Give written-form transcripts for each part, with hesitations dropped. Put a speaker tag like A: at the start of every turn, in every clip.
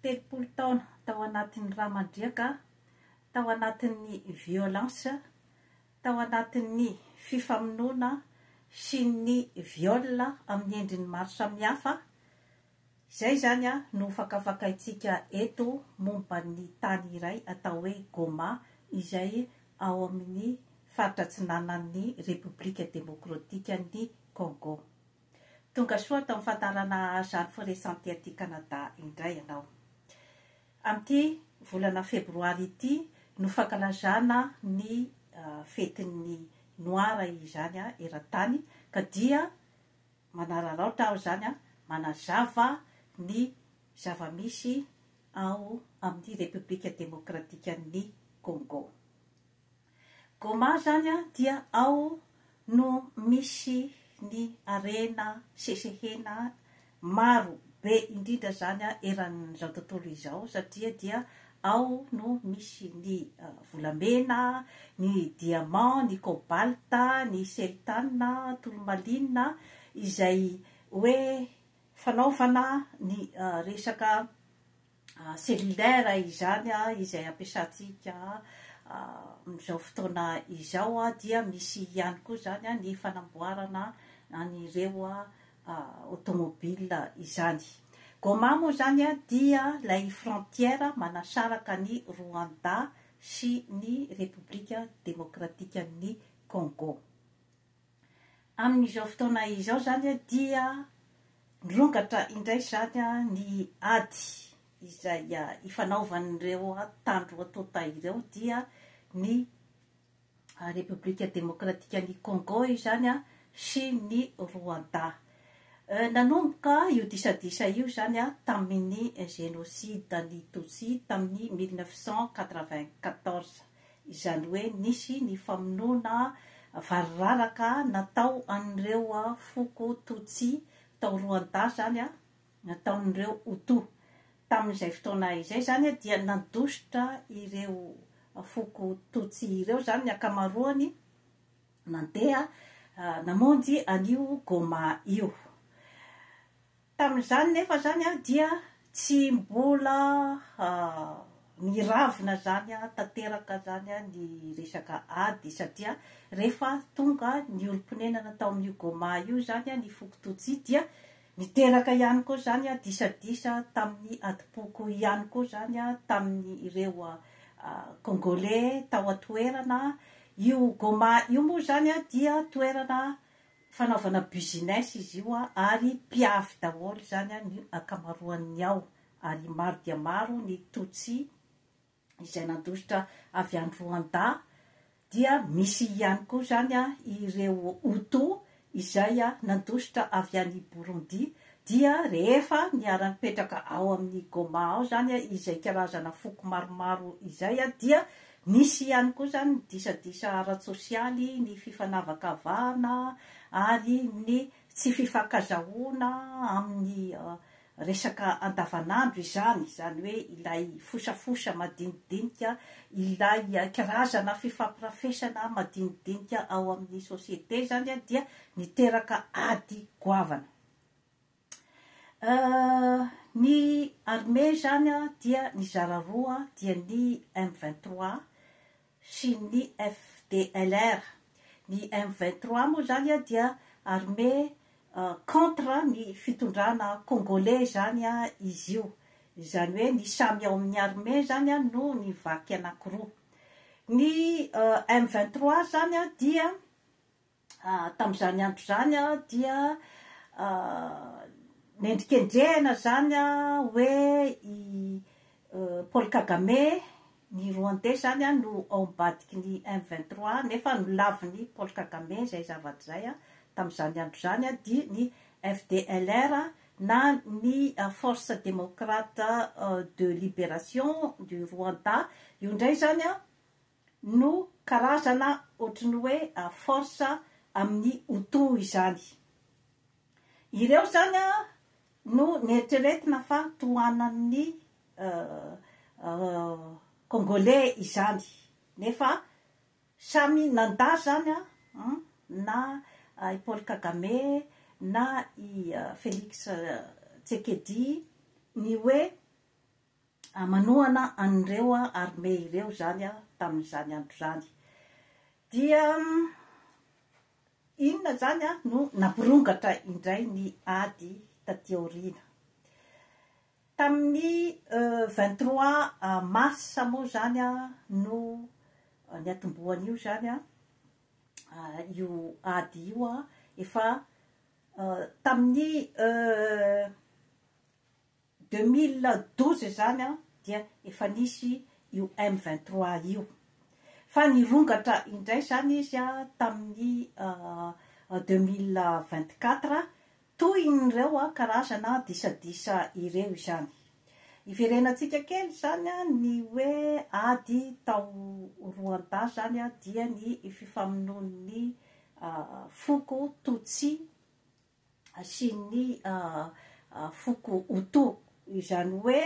A: telopolo taona tao anatin'ny ramandriaka, tao anatin'ny violence, tao anatin'ny fifamonoana sy ny viol amin'ny endriny maro samihafa. Izay zany no fakafakaitsika eto momba ny tany iray atao hoe Goma, izay ao amin'ny faritra atsinanan'ny Repoblika Demokratika ny Congo. Tonga soa atao fahatarana zany foresanty aty Canada indray ianao. Amin'ity volana febroary ity no fankalazana ny fetin'ny noara izany eran-tany, ka dia manararaotra aho zany manazava ny zava-misy ao amin'ny Repoblika Demokratika ny Congo. Goma zany dia ao no misy ny arena sesehena maro be indrindra zany eran'izao tontolo izao, satria dia ao no misy ny volamena, ny diamant, ny cobalta, ny sertana, tourmaline, izay hoe fanaovana ny resaka cellulaire izany izay ampiasantsika amin'izao fotoana izao. Dia misy ihany koa zany ny fanamboarana an'ireo automobile izany. Goma moa zany dia lay frontière manasaraka ny Rwanda sy ny Repoblika Demokratika ny Congo. Amin'izao fotoana izao zany dia nirongatra indray zany ny ady izay ifanaovan'ireo tandro atota ireo, dia ny Repoblika Demokratika ny Congo izany sy ny Rwanda. Nanomboka io disadisa io zany tamin'ny génocide ny Tutsi tamin'ny 1994, izany hoe nisy ny famonoana variraraka natao an'ireo foko Tutsi tao Rwanda zany nataon'ireo Hutu. Tamin'izay fotoana izay zany dia nandositra ireo foko Tutsi ireo zany ny akamaroany nandeha namonjy an'io Goma io. Tamin'izany nefa zany dia tsy mbola niravina zany tanteraka zany ny resaka ady, satria rehefa tonga ny olom-ponenana tao amin'io Goma io zany ny foko Tutsi dia niteraka ihany koa zany disadisa tamin'ny adipoko ihany koa zany tamin'ny ireo Congolais tao atoerana. Io Goma io moa zany dia toerana fanaovana business izy io ary mpiavy daholo zany ny akamaroan'ny ao, ary maro dia maro ny Tutsi izay nandositra avy any Rwanda. Dia misy ihany koa zany ireo Hutu izay nandositra avy any Burundi. Dia rehefa niara-nipetraka ao amin'ny Goma ao zany izay karazana foko maromaro izay dia nisy ihany koa zany disadisa ara-tsosialy, ny fifanavakavahana ary ny tsy fifankazahoana amin'ny resaka andavanandro izany, izany hoe ilay fosafosa madinidinika, ilay karazana fifampirafesana madinidinika ao amin'ny sosiete zany dia niteraka ady goavana. Ny armée zany dia nizara roa, dia ny M23 sy ny FDLR. Ny M23 moa zany dia armée contre ny fitondrana congolais zany izy io, izany hoe ny samy ao amin'ny armée zany no nivaky anankiroa. Ny M23 zany dia tamin'izany andro zany dia nendrikendrehana zany hoe i Paul Kagame ny Rwandais zany no ao ambadiky ny M23, nefa no laviny Paul Kagame zay zavatra zay tamin'izany andro zany. Dia ny FDLR na ny Force démocrate de libération du Rwanda, io ndray zany no karazana ohatrany hoe force amin'ny Hutu izany. Ireo zany no neritreretina fa tohanan'ny Congolais izany, nefa samy nanda zany na i Paul Kagame na i Félix Tshisekedi ny hoe manoana an'ireo armé ireo zany tamin'izany andro zany. Dia inona zany no nampirongatra indray ny ady taty aoriana. Tamin'ny 23 mars moa zany no niatombohan'io zany io ady io efa tamin'ny 2012 zany dia efa nisy io M23 io. Fa nirongatra indray zany izy tamin'ny 2024 toy ireo karazana disadisa ireo izany. Iverenantsika kely zany ny hoe ady tao Rwanda zany dia ny fifamonoan'ny foko Tutsi sy ny foko Hutu. Izany hoe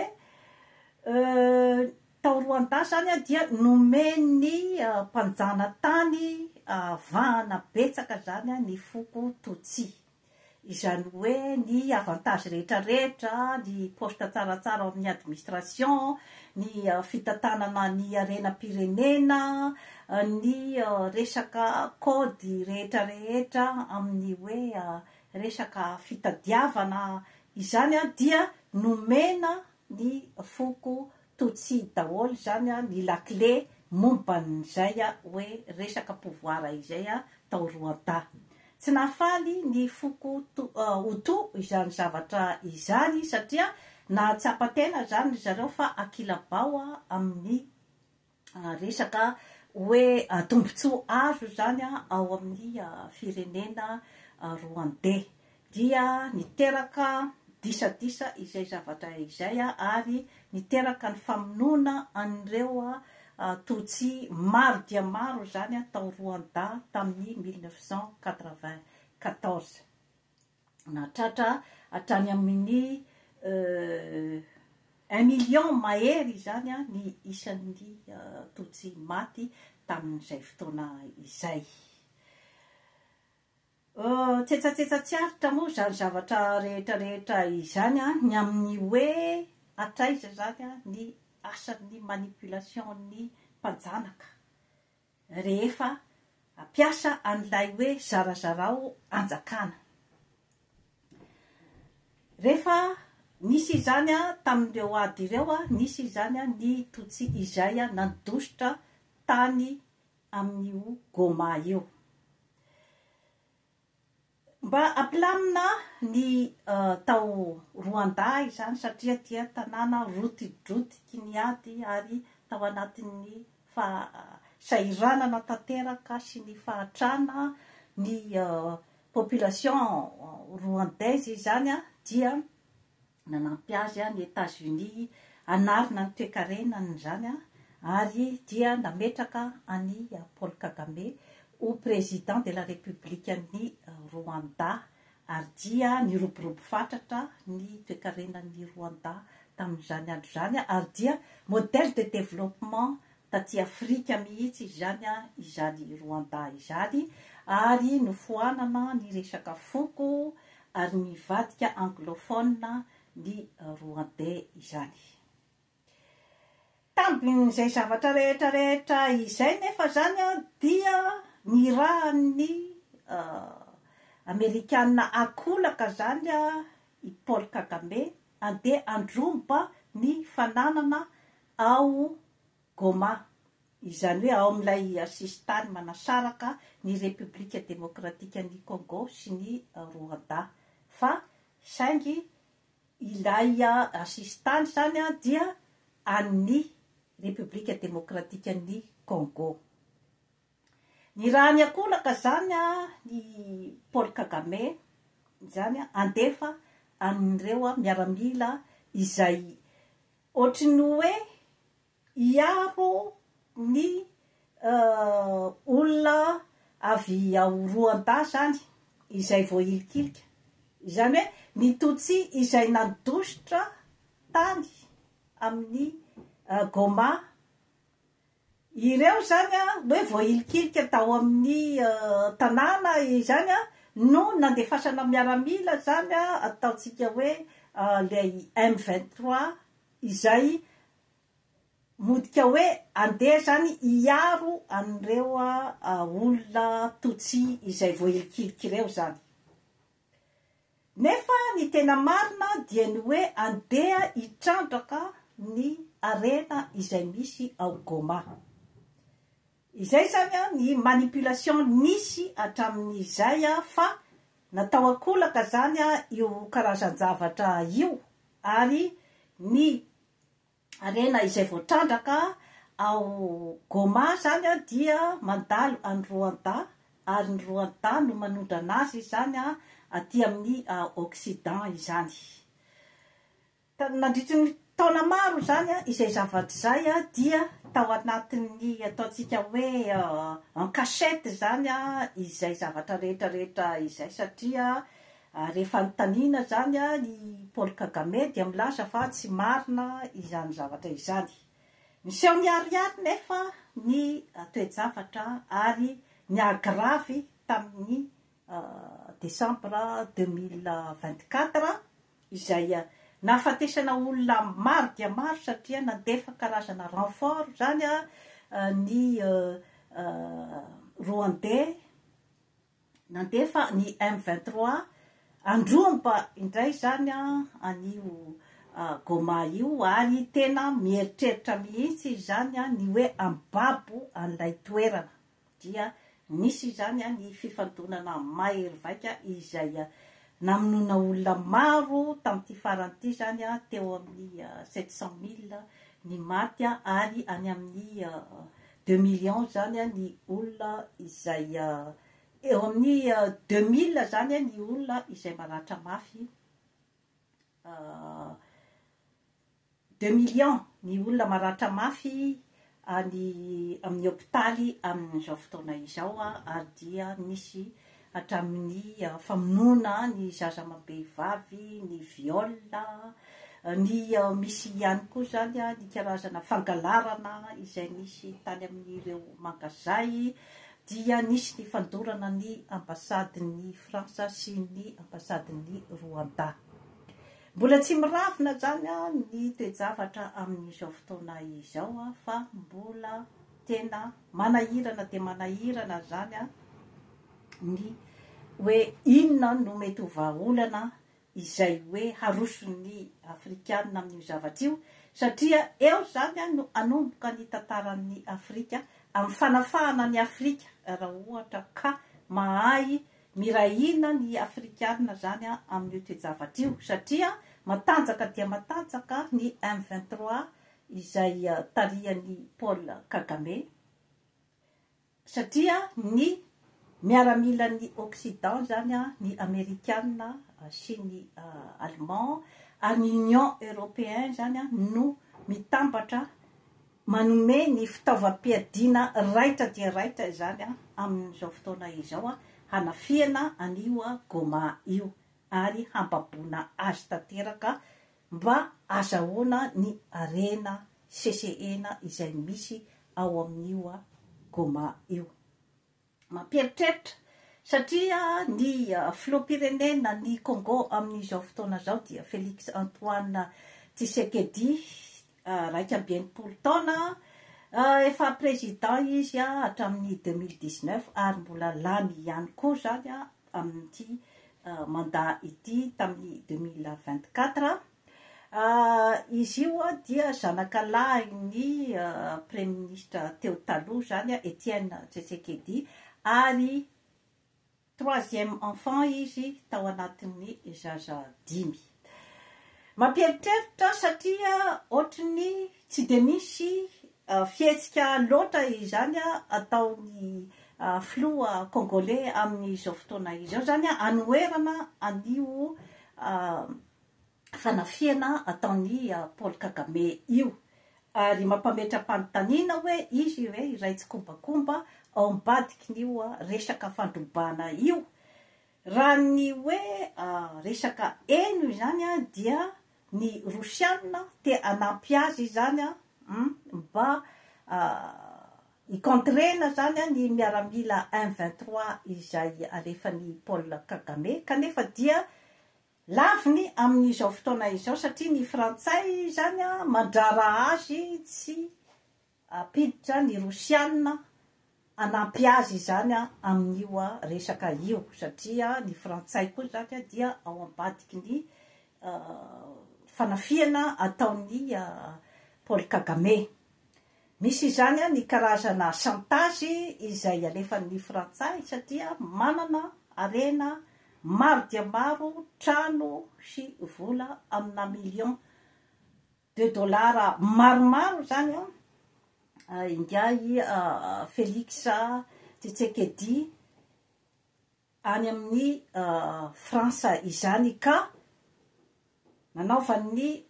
A: tao Rwanda zany dia nomeny mpanjana tany vahana betsaka zany ny foko Tutsi. Izany hoe ny avantage rehetrarehetra, ny poste tsaratsara amin'ny administration, ny fitantanana ny arenam-pirenena, ny resaka kody rehetrarehetra amin'ny hoe resaka fitadiavana, izany dia nomena ny foko Tutsi daholo zany ny lakle momban'izay hoe resaka pouvoir izay tao Rwanda. Tsy nafaly ny foko Hutu izany zavatra izany satria nahatsapatena zany zareo fa akilabao amin'ny resaka hoe tombontsoa azo zany ao amin'ny firenena Rwandais. Dia niteraka disadisa izay zavatra izay ary niteraka ny famonoana an'ireo Tutsi maro dia maro zany tao Rwanda tamin'ny 1994. Natratra hatrany amin'ny 1 million mahery zany ny isan'ny Tutsi maty tamin'izay fotoana izay. Tsetsatsiaritra moa zany zavatra rehetrarehetra izany ny amin'ny hoe atraiza zany ny asan'ny manipulation'ny mpanjanaka rehefa ampiasa an'ilay hoe zarazarao anjakana. Rehefa nisy izany tamin'ireo ady ireo nisy izany ny Tutsi izay nandositra tany amin'io Goma io. Mba ampilamina ny tao Rwanda izany satria dia tanàna rotidrotiky ny ady ary tao anatin'ny sairanana tanteraka sy ny fahatrana ny population rwandaise izany dia nanampy azy ny États-Unis anarina ny toe-karenany zany ary dia nametraka any Paul Kagame au président de la République ny Rwanda ary dia niroborobo fatratra ny toe-karenan'ny Rwanda tamin'izany andro zany ary dia modèle de développement taty Afrika mihitsy izany Rwanda izany ary nofoanana ny resaka foko ary nivadika anglophone ny Rwandais izany. Tambin'izay zavatra rehetrarehetra izay nefa zany dia ny rahan'ny Amerikanina akolaka zany i Paul Kagame andeha andromba ny fananana ao Goma. Izany hoe ao amin'ilay sistany manasaraka ny République démocratique ny Congo sy ny Rwanda. Fa saingy ilay sistany zany dia an'ny République démocratique ny Congo. Ny raha ny akolaka zany ny Paul Kagame zany andefa anireo miaramila izay ohatriny hoe iaro ny olona avy ao Rwanda zany izay voailikilika. Izany hoe ny Tutsi izay nandositra tany amin'ny Goma. Ireo zany hoe voailikilika tao amin'ny tanàna izany no nandefasana miaramila zany ataotsika hoe lay M23 izay modika hoe andeha zany hiaro an'ireo olona Tutsi izay voahilikiliky ireo zany. Nefa ny tena marina dia ny hoe andeha hitrandraka ny arena izay misy ao Goma. Izay zany ny manipulation nisy hatramin'izay fa natao akolaka zany io karazan-javatra io, ary ny arena izay voatrandraka ao Goma zany dia mandalo any Rwanda, ary ny Rwanda no manondra anazy zany aty amin'ny Occident izany. Nandritry ny taona maro zany izay zavatra zay dia tao anatin'ny ataontsika hoe en cachette zany izay zavatra rehetrarehetra izay, satria rehefa notaniana zany ny Paul Kagame dia milaza fa tsy marina izany zavatra izany. Miseho miariary nefa ny toe-javatra ary ny agravy tamin'ny Décembre 2024 izay nahafatesana olona maro dia maro, satria nandefa karazana renfort zany ny Rwandais, nandefa ny M23 andromba indray zany anio Goma io, ary tena mieritreritra mihitsy zany ny hoe ambabo an'ilay toerana. Dia nisy zany ny fifandonana mahery vaika izay namonona olona maro tamin'ity faran'ity zany teo amin'ny 700 000 ny maty, ary any amin'ny 2 millions zany ny olona izay eo amin'ny 2000 zany ny olona izay maratra mafy, 2 millions ny olona maratra mafy amin'ny hôpitaly amin'izao fotoana izao, ary dia nisy hatramin'ny famonoana ny zaza amam-behivavy, ny viol, ny misy ihany koa zany ny karazana fangalarana izay nisy tany amin'ireo mangazay, dia nisy ny fandorana ny ambasadin'ny Frantsa sy ny ambasadin'ny Rwanda. Mbola tsy miravina zany ny toe-javatra amin'izao fotoana izao, fa mbola tena manahirana dia manahirana zany ny hoe inona no mety ho vahaolana izay hoe haroson'ny Afrikanina amin'io zavatra io, satria eo zany no anomboka ny tantaran'ny Afrika, amin'ny fanafahana ny Afrika raha ohatra ka mahay mirahina ny Afrikanina zany amin'io toe-javatra io, satria matanjaka dia matanjaka ny M23 izay tarihan'ny Paul Kagame, satria ny miaramila ny Occident zany ny Amerikanina sy ny Allemand, ary ny Union Européenne zany no mitambatra manome ny fitaovam-piadiana raitra dia raitra zany amin'izao fotoana izao hanafiana anio Goma io, ary hampaboana azy tanteraka mba azahoana ny arena CCN izay misy ao amin'io Goma io. Mampieritreritra satria ny filoham-pirenena ny Congo amin'izao fotoana zao dia Félix Antoine Tshisekedi, 20 taona efa président izy hatramin'ny 2019, ary mbola lany ihany koa zany amin'ity mandat ity tamin'ny 2024. Izy io dia zanakalahin'ny premier ministre teo taloha zany Etienne Tshisekedi, ary 3e enfant izy tao anatin'ny zaza 5. Mampieritreritra satria ohatrany tsy de misy fihetsika loatra izany ataon'ny filoha congolais amin'izao fotoana izao zany anoherana anio fanafiana ataon'ny Paul Kagame io, ary mampametra-panontaniana hoe izy hoe iray tsy kombakomba ao ambadikin'io resaka fandrobana io, raha ny hoe resaka eno zany dia ny Rosianina te anampy azy zany mba ikontrena zany ny miaramila M23 izay alefan'ny Paul Kagame, kanefa dia laviny amin'izao fotoana izao, satria ny Frantsay zany mandrara azy tsy apiditra ny rosianina anampy azy zany amin'io resaka io satria ny frantsay koa zany dia ao ambadiky ny fanafiana ataon'ny Paul Kagame. Misy zany ny karazana chantage izay alefan'ny frantsay satria manana arena maro dia maro trano sy vola amina million de dollara maromaro zany indray Félix Tshisekedi any amin'ny Fransa izany ka nanaovan'ny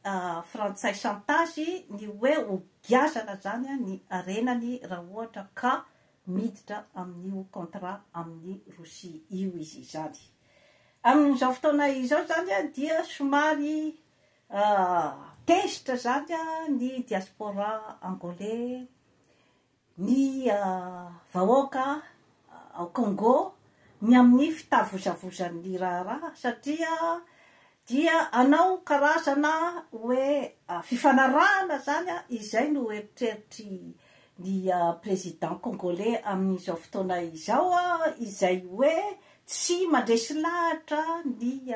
A: frantsay chantage ny hoe hogiazana zany ny arenany raha ohatra ka miditra amin'io contrat amin'ny Rosia io izy zany. Amin'izao fotoana izao zany dia somary tezitra zany ny diaspora angolais, ny vahoaka ao Congo ny amin'ny fitavozavozan'ny raha satria dia anao karazana hoe fifanarahana zany izay no eritreritry ny président congolais amin'izao fotoana izao izay hoe tsy mandresy lahatra ny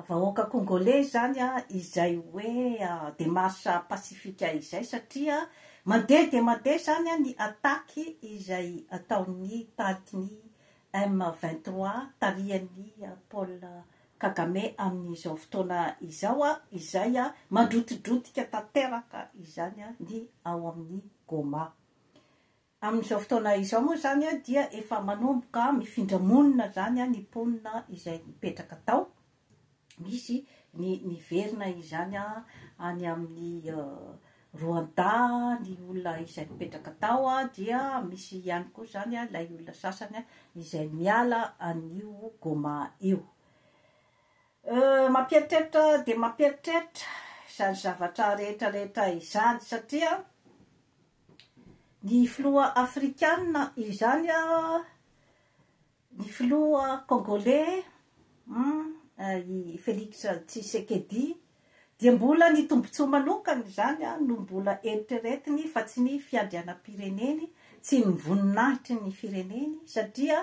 A: vahoaka congolais zany izay hoe démarche pacifique izay satria mandeha de mandeha zany ny ataky izay ataon'ny tarikin'ny M23 tarihan'ny Paul Kagame amin'izao fotoana izao izay mandrotidrotika tanteraka izany ny ao amin'ny Goma. Amin'izao fotoana izao moa zany dia efa manomboka mifindra-monina zany ny mponina izay mipetraka tao. Misy ny verina izany any amin'ny Rwanda ny olona izay mipetraka tao dia misy ihany koa zany ilay olona sasany izay miala an'io Goma io. Mampieritreritra de mampieritreritra izany zavatra rehetrarehetra izany satria ny filoha afrikana izany ny filoha congolais i Félix Tshisekedi dia mbola ny tombontsoa manokany zany no mbola eritreretiny fa tsy ny fiandrianam-pireneny, tsy ny voninahitry ny fireneny satria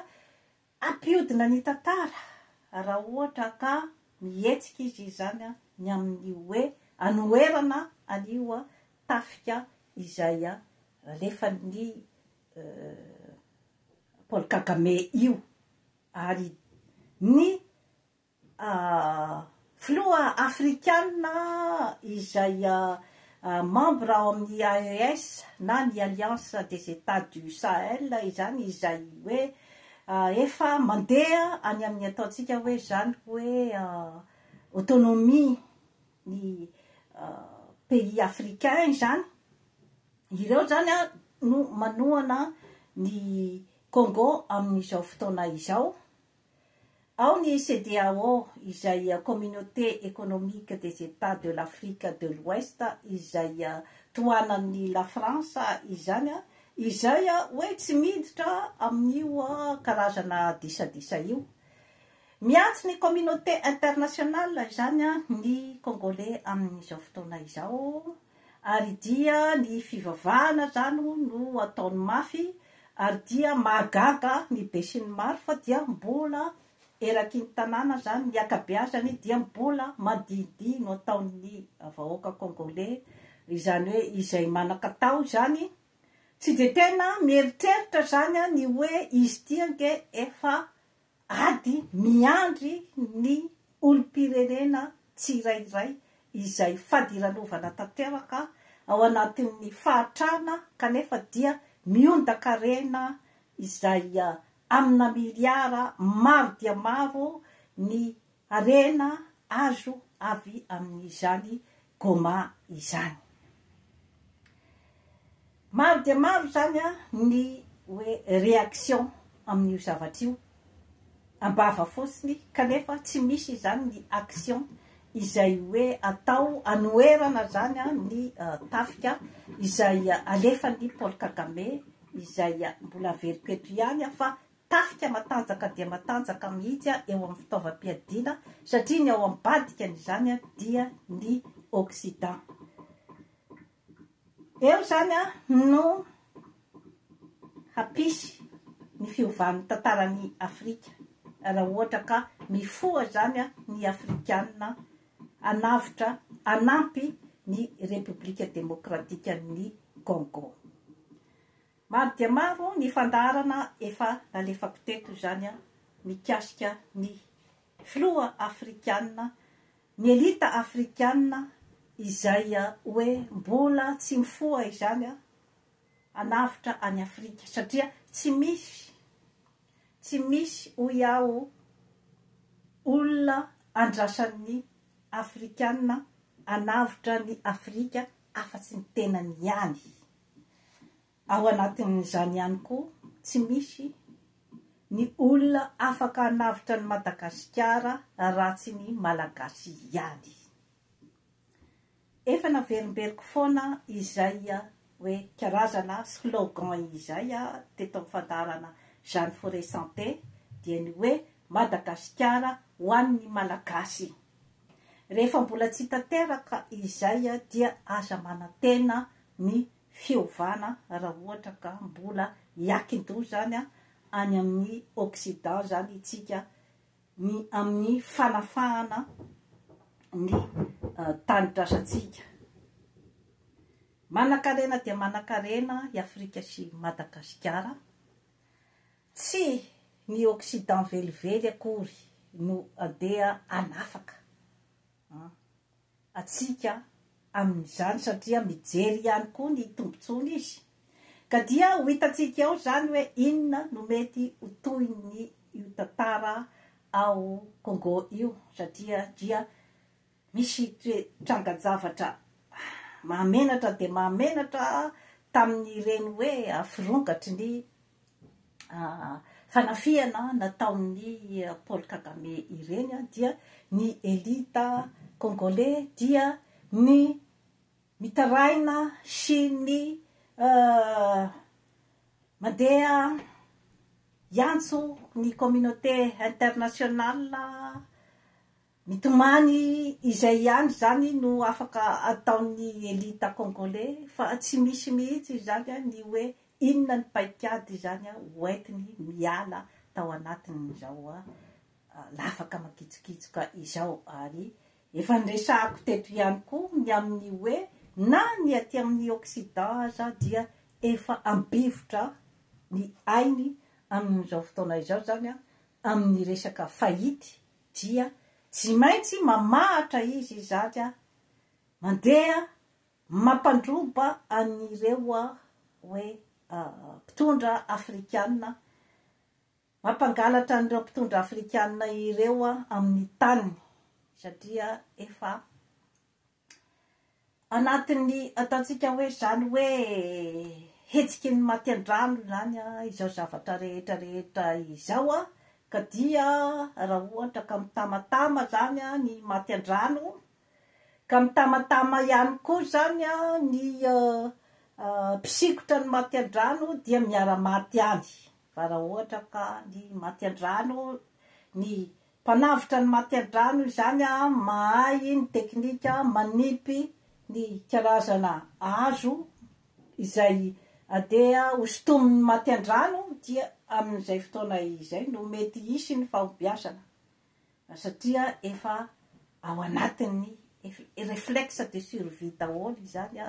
A: ampiodina ny tantara raha ohatra ka mihetsika izy zany ny amin'ny hoe anoherana an'io tafika izay alefan'ny Paul Kagame io ary ny filoha afrikana izay membre ao amin'ny AES na ny Alliance des États du Sahel izany izay hoe efa mandeha any amin'ny ataontsika hoe zany hoe autonomie ny pays africain zany. Ireo zany no manohana ny Congo amin'izao fotoana izao. Ao ny CEDEAO izay communauté économique des États de l'Afrique de l'Ouest izay tohanan'ny la France izany izay hoe tsy miditra amin'io karazana disadisa io. Miantso ny communauté internationale zany ny congolais amin'izao fotoana izao ary dia ny fivavahana zany no ataony mafy ary dia mahagaga ny be sy ny maro fa dia mbola eraky ny tanàna zany ny akabeazany dia mbola mandidi no ataon'ny vahoaka congolais izany hoe izay manakatao zany tsy de tena mieritreritra zany ny hoe izy tiange efa ady miandry ny olom-pirenena tsirairay izay fadiranovana tanteraka ao anatin'ny fahatrana kanefa dia miondaka-rena izay amina miliara maro dia maro ny arena azo avy amin'izany Goma izany. Maro dia maro zany ny hoe réaction amin'io zavatra io ambava fotsiny kanefa tsy misy zany ny action izay hoe atao anoherana zany ny tafika izay alefan'ny Paul Kagame izay mbola veriko ihany fa tafika matanjaka dia matanjaka mihitsy eo amin'ny fitaovam-piadiana satria ny ao ambadika zany dia ny Occident. eo zany a no hapisy ny fiovan'ny tantaran'ny Afrika raha ohatra ka mifoha zany a ny Afrikanina anavitra anampy ny Repoblika Demokratika ny Congo. Maro dia maro ny fandaharana efa nalefako teto zany a mikasika ny filoha Afrikanina, ny elita Afrikanina izay hoe mbola tsy mifoha izany a anavitra any Afrika satria tsy misy hoy aho olona andrasan'ny Afrikanina anavitra ny Afrika afa-tsy ny tenany ihany. Ao anatin'izany ihany koa tsy misy ny olona afaka anavitra ny Madagasikara raha tsy ny malagasy ihany. Efa naverimberiko foana izay hoe karazana slogan izay teto amin'ny fandaharana Jeanne Forest Santé dia ny hoe Madagasikara ho an'ny malagasy. Rehefa mbola tsy tanteraka izay dia aza manantena ny fiovana raha ohatra ka mbola iakin-doha zany any amin'ny Occident zany itsika ny amin'ny fanafahana ny tanidrasantsika. Manan-karena dia manan-karena i Afrika sy Madagasikara. Tsy ny Occident velively akory no andeha anafaka atsika amin'izany satria mijery ihany koa ny tombontsoany izy. Ka dia ho hitatsika ao zany hoe inona no mety ho toy ny io tantara ao Congo io satria dia misy trangan-javatra mahamenatra dia mahamenatra tamin'ireny hoe afirongatry ny fanafihana nataon'ny Paul Kagame ireny dia ny elita Congolais dia ny mitaraina sy ny mandeha iantso ny communauté internationale mitomany izay ihany zany no afaka ataon'ny elita Congolais fa tsy misy mihitsy zany ny hoe inona ny paikady zany hoentiny miala tao anatin'izao lafaka makitsikitsika izao. Ary efa nresahako teto ihany koa ny amin'ny hoe na ny aty amin'ny Occident aza dia efa ambivotra ny ainy amin'izao fotoana izao zany amin'ny resaka fahity dia tsy maintsy mamahatra izy zany mandeha mampandroba an'ireo hoe mpitondra Afrikanina, mampangalatra an'ireo mpitondra Afrikanina ireo amin'ny taniny satria efa anatin'ny ataontsika hoe zany hoe hetsiky ny maty an-drano zany izao zavatra rehetra izao ka dia raha ohatra ka mitamatama zany ny maty an-drano ka mitamatama ihany koa zany ny mpisikotra ny maty an-drano dia miara-maty any. Fa raha ohatra ka ny maty an-drano ny mpanavitra ny maty an-drano zany mahay ny teknika manipy ny karazana hazo izay andeha hosotomin'ny maty an-drano dia amin'izay fotoana izay no mety hisy ny fahombiazana satria efa ao anatin'ny réflexe de survie daholo zany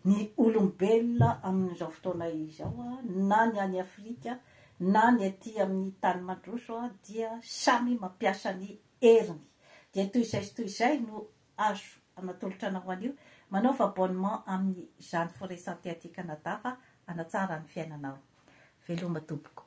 A: ny olombelona amin'izao fotoana izao na ny any Afrika na ny aty amin'ny tany mandroso dia samy mampiasa ny heriny. Dia toy izay no azo anatolotra anao anio. Manaova abonnement amin'ny Jeanne Forest Santé aty Canada fa hanatsara ny fiainanao. Veloma tompoko.